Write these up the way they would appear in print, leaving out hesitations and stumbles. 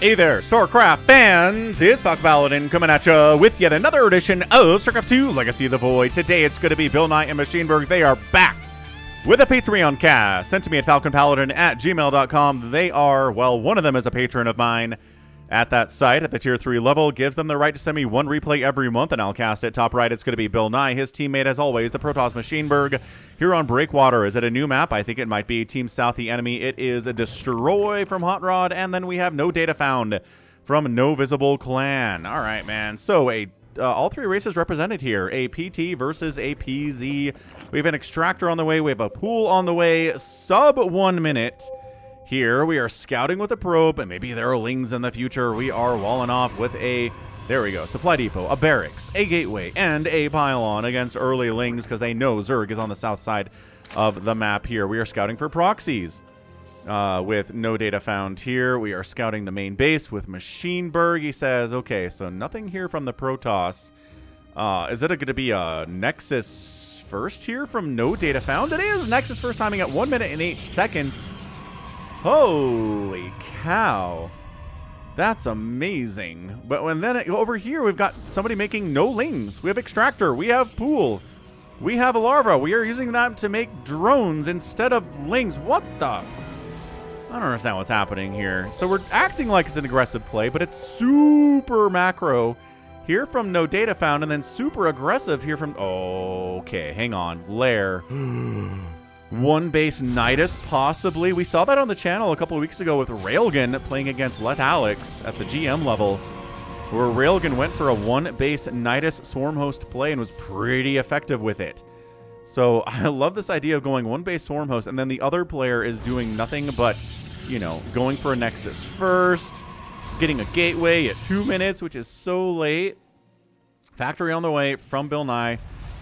Hey there, StarCraft fans! It's Falcon Paladin coming at you with yet another edition of StarCraft 2 Legacy of the Void. Today it's going to be BillNye and MachineBERG. They are back with a Patreon cast sent to me at falconpaladin@gmail.com. They are, well, one of them is a patron of mine at that site at the tier 3 level. Gives them the right to send me one replay every month, and I'll cast it. Top right, it's going to be BillNye. His teammate, as always, the Protoss MachineBERG. Here on Breakwater, is it a new map? I think it might be. Team South, the enemy. It is a DesTroY from Hot Rod, and then we have NoDataFound from No Visible Clan. All right, man. So all three races represented here. A PT versus a PZ. We have an extractor on the way. We have a pool on the way. Sub 1 minute. Here we are scouting with a probe, and maybe there are Lings in the future. We are walling off with a, there we go, supply depot, a barracks, a gateway, and a pylon against early Lings because they know Zerg is on the south side of the map here. We are scouting for proxies with NoDataFound here. We are scouting the main base with MachineBERG. He says, okay, so nothing here from the Protoss. Is it going to be a Nexus first here from NoDataFound? It is Nexus first timing at 1 minute and 8 seconds. Holy cow. That's amazing. But when then over here, we've got somebody making no Lings. We have extractor. We have pool. We have a larva. We are using that to make drones instead of Lings. What the? I don't understand what's happening here. So we're acting like it's an aggressive play, but it's super macro here from NoDataFound, and then super aggressive here from... Okay, hang on. Lair. One base Nidus, possibly. We saw that on the channel a couple of weeks ago with Railgun playing against Let Alex at the GM level, where Railgun went for a one base Nidus Swarm Host play and was pretty effective with it. So I love this idea of going one base Swarm Host, and then the other player is doing nothing but, you know, going for a Nexus first, getting a gateway at 2 minutes, which is so late. Factory on the way from BillNye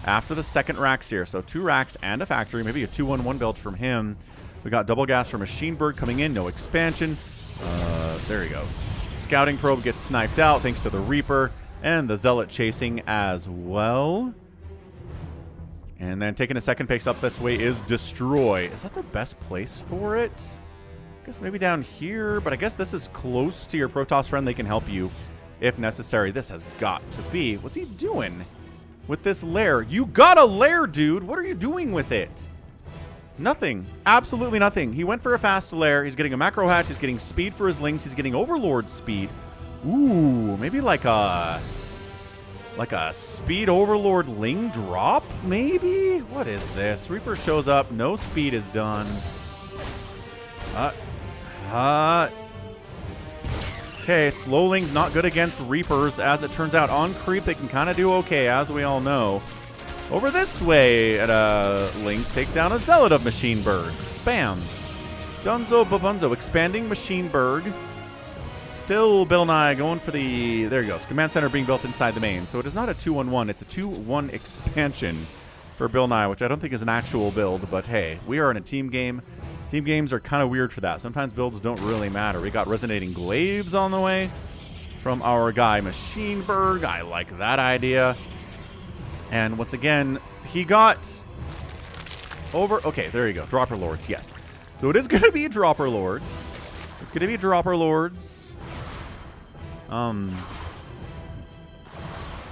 after the second racks here. So 2 racks and a factory, maybe a 2-1-1 build from him. We got double gas from MachineBERG coming in, no expansion. There you go. Scouting probe gets sniped out thanks to the Reaper and the Zealot chasing as well. And then taking a second pace up this way is DesTroY. Is that the best place for it? I guess maybe down here, but I guess this is close to your Protoss friend. They can help you if necessary. This has got to be. What's he doing with this lair? You got a lair, dude. What are you doing with it? Nothing. Absolutely nothing. He went for a fast lair. He's getting a macro hatch. He's getting speed for his Lings. He's getting Overlord speed. Ooh, maybe like a speed Overlord Ling drop, maybe? What is this? Reaper shows up. No speed is done. Okay, slow Ling's not good against Reapers. As it turns out, on creep, they can kind of do okay, as we all know. Over this way, Lings take down a Zealot of MachineBERG. Bam. Dunzo Babunzo, expanding MachineBERG. Still BillNye going for the... There you go. Command center being built inside the main. So it is not a 2-1-1. It's a 2-1 expansion for BillNye, which I don't think is an actual build. But hey, we are in a team game. Team games are kind of weird for that. Sometimes builds don't really matter. We got Resonating Glaives on the way from our guy MachineBERG. I like that idea. And once again, he got over... Okay, there you go. Dropper Lords, yes. So it is going to be Dropper Lords. It's going to be Dropper Lords.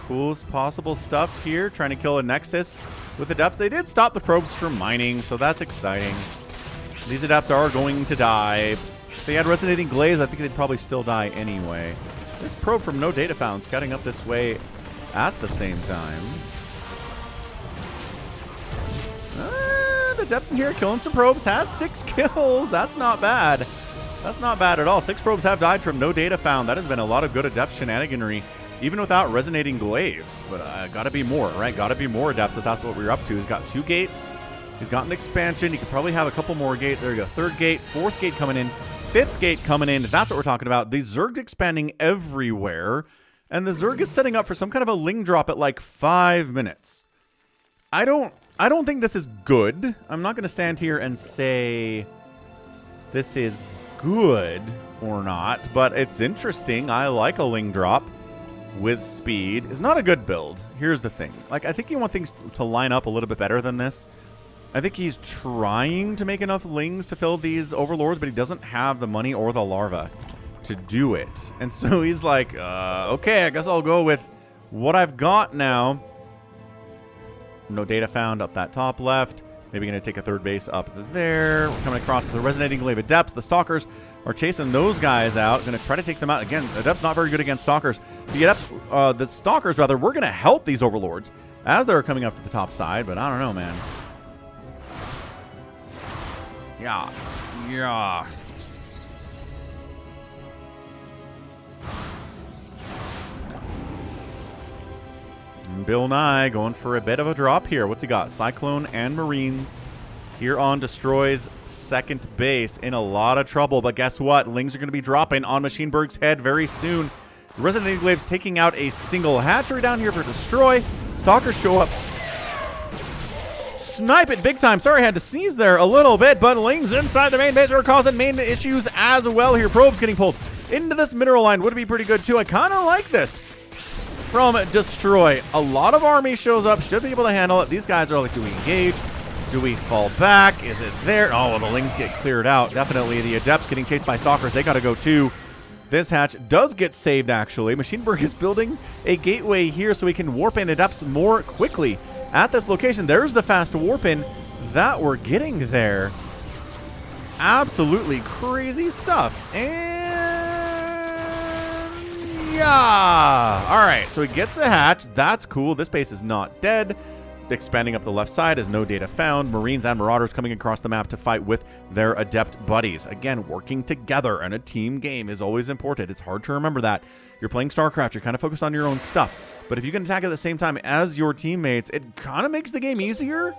Coolest possible stuff here. Trying to kill a Nexus with Adepts. They did stop the probes from mining, so that's exciting. These Adepts are going to die. If they had Resonating Glaives, I think they'd probably still die anyway. This probe from NoDataFound scouting up this way at the same time. The Adepts in here killing some probes. Has 6 kills. That's not bad. That's not bad at all. 6 probes have died from NoDataFound. That has been a lot of good Adept shenaniganry, even without Resonating Glaives. But gotta be more, right? Gotta be more Adepts if that's what we're up to. He's got 2 gates. He's got an expansion. He could probably have a couple more gates. There you go. 3rd gate, 4th gate coming in, 5th gate coming in. That's what we're talking about. The Zerg's expanding everywhere. And the Zerg is setting up for some kind of a Ling drop at like 5 minutes. I don't think this is good. I'm not going to stand here and say this is good or not, but it's interesting. I like a Ling drop with speed. It's not a good build. Here's the thing. Like, I think you want things to line up a little bit better than this. I think he's trying to make enough Lings to fill these Overlords, but he doesn't have the money or the larva. to do it. And so he's like, okay, I guess I'll go with what I've got now. NoDataFound up that top left. Maybe going to take a third base up there. We're coming across with the Resonating Glaive Adepts. The Stalkers are chasing those guys out. Going to try to take them out. Again, Adepts not very good against Stalkers. The Stalkers, rather, we're going to help these Overlords as they're coming up to the top side. But I don't know, man. Yeah. BillNye going for a bit of a drop here. What's he got? Cyclone and Marines here on DesTroY's second base. In a lot of trouble, but guess what? Lings are going to be dropping on MachineBERG's head very soon. Resonating Glaive's taking out a single hatchery down here for DesTroY. Stalkers show up. Snipe it big time. Sorry, I had to sneeze there a little bit, but Lings inside the main base are causing main issues as well here. Probes getting pulled into this mineral line would be pretty good too. I kind of like this from DesTroY. A lot of army shows up, should be able to handle it. These guys are like, do we engage? Do we fall back? Is it there? Oh, well, the Lings get cleared out. Definitely the Adepts getting chased by Stalkers. They got to go too. This hatch does get saved, actually. MachineBERG is building a gateway here so we can warp in Adepts more quickly at this location. There's the fast warp in that we're getting there. Absolutely crazy stuff. And yeah. All right, so he gets a hatch. That's cool. This base is not dead. Expanding up the left side is NoDataFound. Marines and Marauders coming across the map to fight with their Adept buddies. Again, working together, and a team game is always important. It's hard to remember that. You're playing StarCraft. You're kind of focused on your own stuff. But if you can attack at the same time as your teammates, it kind of makes the game easier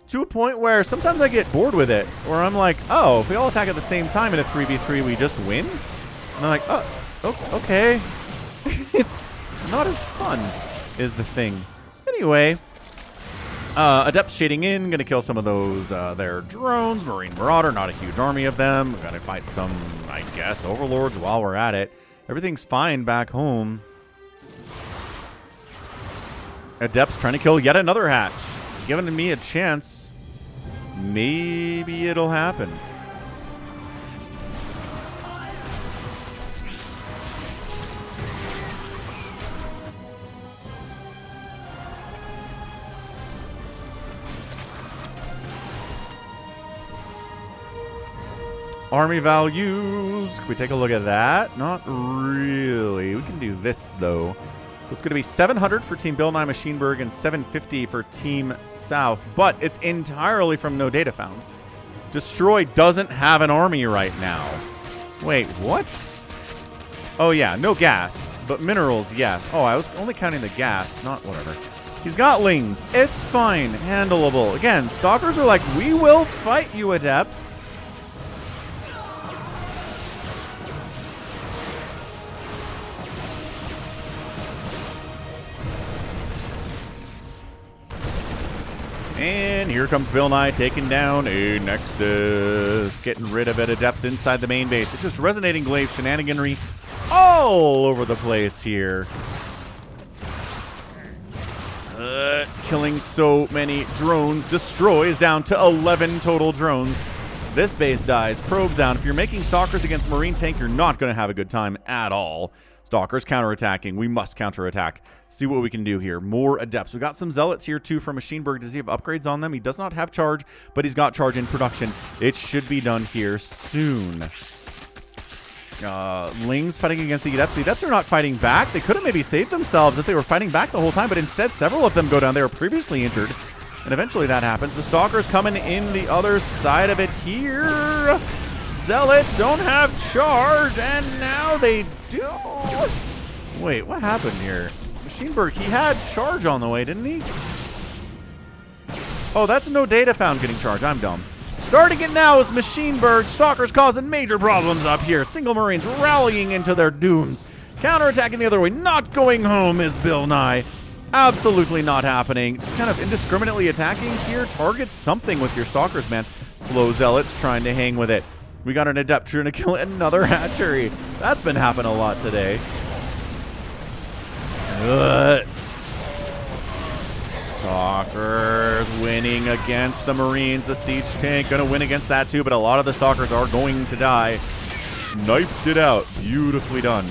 to a point where sometimes I get bored with it, where I'm like, oh, if we all attack at the same time in a 3v3, we just win? And I'm like, oh, okay. It's not as fun, is the thing. Anyway, Adepts shading in, gonna kill some of those their drones. Marine Marauder, not a huge army of them. We're gonna fight some, I guess, Overlords while we're at it. Everything's fine back home. Adepts trying to kill yet another hatch. Giving me a chance. Maybe it'll happen. Army values. Can we take a look at that? Not really. We can do this, though. So it's going to be 700 for Team BillNye MachineBERG and 750 for Team South. But it's entirely from NoDataFound. DesTroY doesn't have an army right now. Wait, what? Oh, yeah. No gas. But minerals, yes. Oh, I was only counting the gas. Not whatever. He's got Lings. It's fine. Handleable. Again, Stalkers are like, we will fight you, Adepts. And here comes BillNye taking down a Nexus. Getting rid of it. Adepts inside the main base. It's just Resonating Glaive shenaniganry all over the place here. Killing so many drones. DesTroY is down to 11 total drones. This base dies. Probe down. If you're making Stalkers against Marine Tank, you're not going to have a good time at all. Stalkers counterattacking. We must counterattack. See what we can do here. More Adepts. We got some Zealots here too from MachineBERG. Does he have upgrades on them? He does not have charge, but he's got charge in production. It should be done here soon. Ling's fighting against the Adepts. The Adepts are not fighting back. They could have maybe saved themselves if they were fighting back the whole time, but instead several of them go down. They were previously injured, and eventually that happens. The Stalkers coming in the other side of it here. Zealots don't have charge, and now they do. Wait, what happened here? MachineBERG, he had charge on the way, didn't he? Oh, that's NoDataFound getting charge. I'm dumb. Starting it now is MachineBERG. Stalkers causing major problems up here. Single Marines rallying into their dooms. Counterattacking the other way. Not going home is BillNye. Absolutely not happening. Just kind of indiscriminately attacking here. Target something with your Stalkers, man. Slow Zealots trying to hang with it. We got an Adept trying to kill another hatchery. That's been happening a lot today. Stalkers winning against the Marines. The siege tank gonna win against that too, but a lot of the Stalkers are going to die. sniped it out. Beautifully done.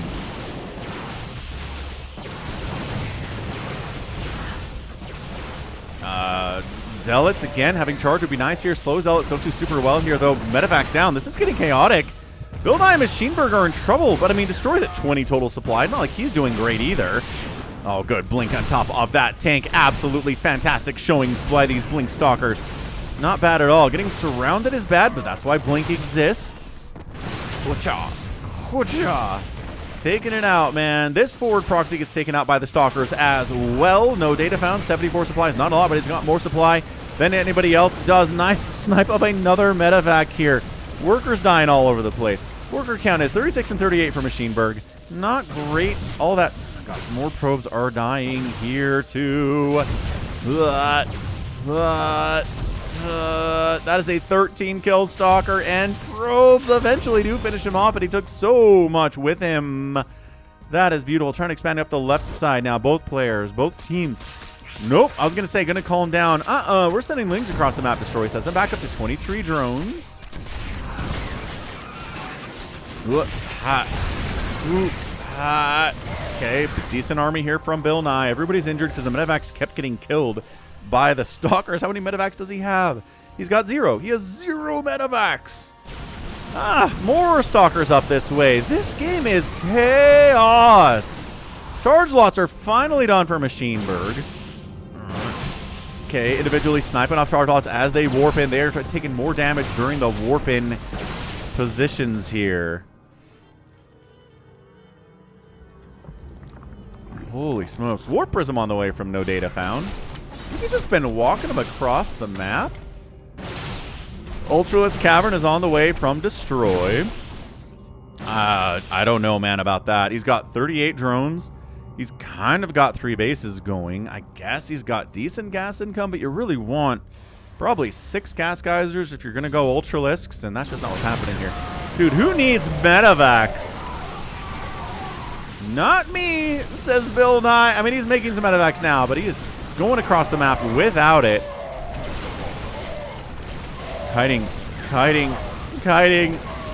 Zealots, again, having charge would be nice here. Slow Zealots don't do super well here, though. Medevac down. This is getting chaotic. BillNye and MachineBERG are in trouble, but, I mean, DesTroY's at 20 total supply. Not like he's doing great either. Oh, good. Blink on top of that tank. Absolutely fantastic showing by these Blink Stalkers. Not bad at all. Getting surrounded is bad, but that's why Blink exists. Whatcha. Whatcha. Taking it out, man. This forward proxy gets taken out by the Stalkers as well. NoDataFound, 74 supplies. Not a lot, but he's got more supply than anybody else does. Nice snipe of another medevac here. Workers dying all over the place. Worker count is 36 and 38 for MachineBERG. Not great. All that. Gosh, more probes are dying here, too. That is a 13-kill Stalker, and probes eventually do finish him off, but he took so much with him. That is beautiful. Trying to expand up the left side now. Both players, both teams. Nope. I was going to say, going to calm down. We're sending Lings across the map, DesTroY says. I'm back up to 23 drones. Okay, decent army here from BillNye. Everybody's injured because the medevacs kept getting killed by the Stalkers. How many medevacs does he have? He's got 0. He has 0 medevacs. More Stalkers up this way. This game is chaos. Charge lots are finally done for MachineBERG. Okay, individually sniping off charge lots as they warp in. They are taking more damage during the warp in positions here. Holy smokes. Warp Prism on the way from NoDataFound. You've just been walking them across the map. Ultralisk Cavern is on the way from DesTroY. I don't know, man, about that. He's got 38 drones. He's kind of got 3 bases going. I guess he's got decent gas income, but you really want probably 6 gas geysers if you're going to go Ultralisks, and that's just not what's happening here. Dude, who needs medevacs? Not me, says BillNye. I mean, he's making some medevacs now, but he is going across the map without it. Kiting.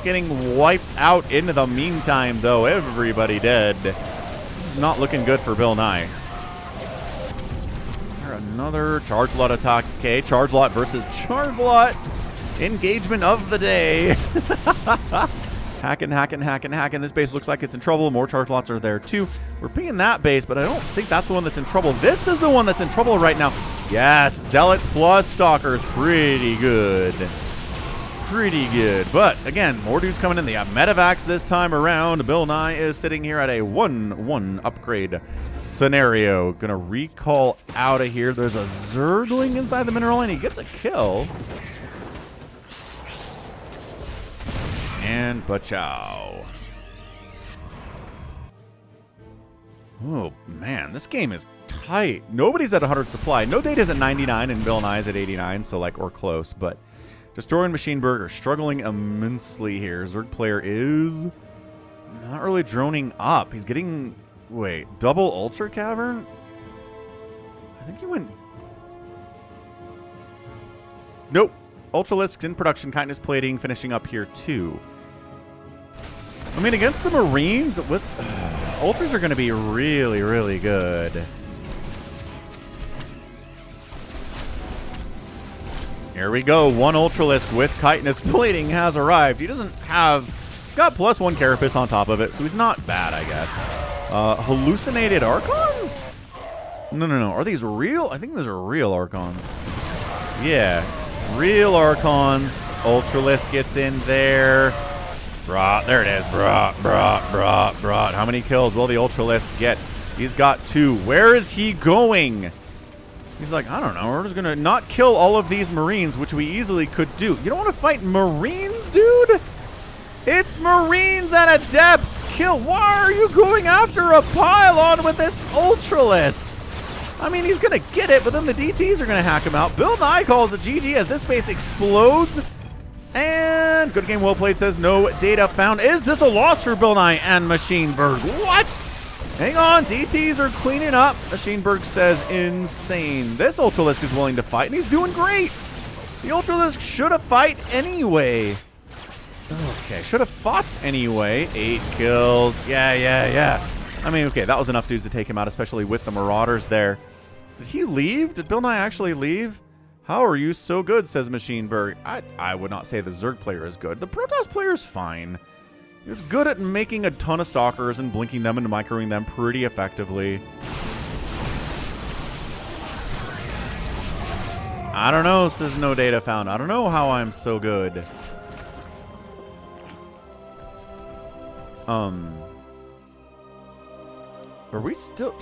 Getting wiped out into the meantime, though. Everybody dead. This is not looking good for BillNye. Another charge lot attack. Okay, charge lot versus charge lot. Engagement of the day. Hacking. This base looks like it's in trouble. More charge lots are there, too. We're pinging that base, but I don't think that's the one that's in trouble. This is the one that's in trouble right now. Yes, Zealots plus Stalkers. Pretty good. But, again, more dudes coming in. They have medevacs this time around. BillNye is sitting here at a 1-1 upgrade scenario. Gonna recall out of here. There's a Zergling inside the mineral line. He gets a kill. And Bachow. Oh, man. This game is tight. Nobody's at 100 supply. NoData's at 99 and BillNye's at 89, so like, or close. But DesTroY and MachineBERG are struggling immensely here. Zerg player is not really droning up. He's getting, wait, double Ultra Cavern? I think he went... Nope. Ultralisks in production, Kindness Plating finishing up here too. I mean, against the Marines, with Ultras are going to be really, really good. Here we go. One Ultralisk with Kindness Plating has arrived. He doesn't have... He's got +1 Carapace on top of it, so he's not bad, I guess. Hallucinated Archons? No. Are these real? I think these are real Archons. Yeah. Real Archons. Ultralisk gets in there. Brat, there it is. Brat. How many kills will the Ultralisk get? He's got 2. Where is he going? He's like, I don't know. We're just going to not kill all of these Marines, which we easily could do. You don't want to fight Marines, dude? It's Marines and Adepts. Kill. Why are you going after a pylon with this Ultralisk? I mean, he's going to get it, but then the DTs are going to hack him out. BillNye calls it GG as this base explodes. And good game, well played, says NoDataFound. Is this a loss for BillNye and MachineBERG? What? Hang on, DTs are cleaning up. MachineBERG says insane. This Ultralisk is willing to fight, and he's doing great. The Ultralisk should have fight anyway. Okay, should have fought anyway. 8 kills. Yeah. I mean, okay, that was enough dudes to take him out, especially with the Marauders there. Did he leave? Did BillNye actually leave? How are you so good, says MachineBERG. I would not say the Zerg player is good. The Protoss player is fine. He was good at making a ton of stalkers and blinking them and microing them pretty effectively. I don't know, says NoDataFound. I don't know how I'm so good. Are we still...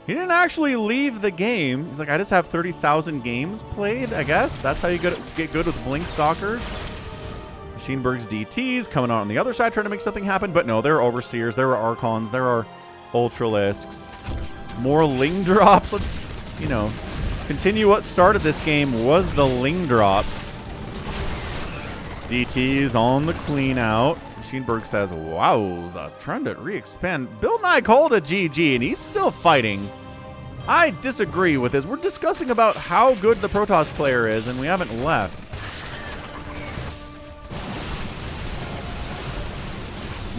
He didn't actually leave the game. He's like, I just have 30,000 games played, I guess. That's how you get good with Blink Stalkers. MachineBERG's DTs coming out on the other side trying to make something happen. But no, there are Overseers, there are Archons, there are Ultralisks. More Ling drops. Let's, you know, continue what started this game was the Ling drops. DTs on the clean out. MachineBERG says, wowza, trying to re-expand. BillNye called a GG, and he's still fighting. I disagree with this. We're discussing about how good the Protoss player is, and we haven't left.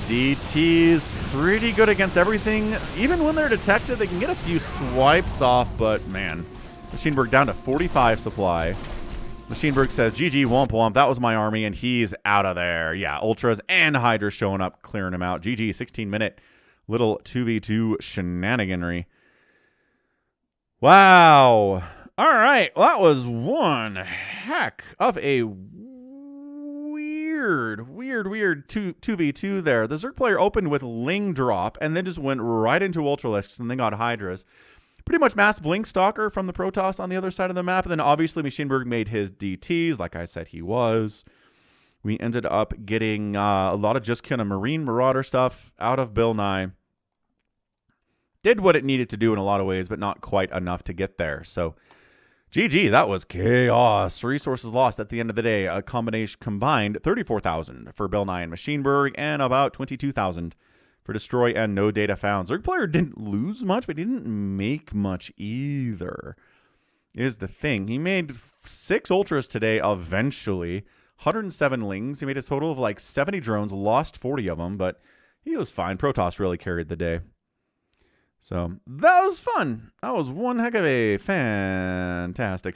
DT's pretty good against everything. Even when they're detected, they can get a few swipes off, but man, MachineBERG down to 45 supply. MachineBERG says, GG womp womp, that was my army, and he's out of there. Yeah, Ultras and Hydra showing up, clearing him out. GG, 16-minute little 2v2 shenaniganry. Wow. All right, well, that was one heck of a weird 2v2 there. The Zerg player opened with Ling drop and then just went right into Ultralisks and then got Hydras. Pretty much mass Blink Stalker from the Protoss on the other side of the map. And then obviously MachineBERG made his DTs, like I said he was. We ended up getting a lot of just kind of Marine Marauder stuff out of BillNye. Did what it needed to do in a lot of ways, but not quite enough to get there. So, GG, that was chaos. Resources lost at the end of the day. A combination combined 34,000 for BillNye and MachineBERG and about 22,000 for DesTroY and NoDataFound. Zerg player didn't lose much, but he didn't make much either, is the thing. He made 6 Ultras today eventually. 107 Lings. He made a total of like 70 drones, lost 40 of them, but he was fine. Protoss really carried the day. So that was fun. That was one heck of a fantastic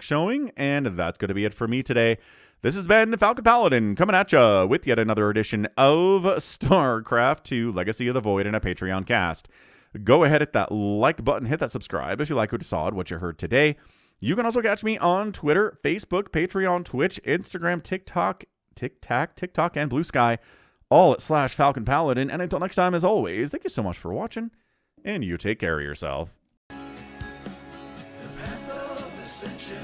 showing, and that's going to be it for me today. This has been Falcon Paladin coming at you with yet another edition of StarCraft 2 Legacy of the Void and a Patreon cast. Go ahead, hit that like button, hit that subscribe if you like what you saw and what you heard today. You can also catch me on Twitter, Facebook, Patreon, Twitch, Instagram, TikTok, and Blue Sky, all at /Falcon Paladin. And until next time, as always, thank you so much for watching, and you take care of yourself. The path of ascension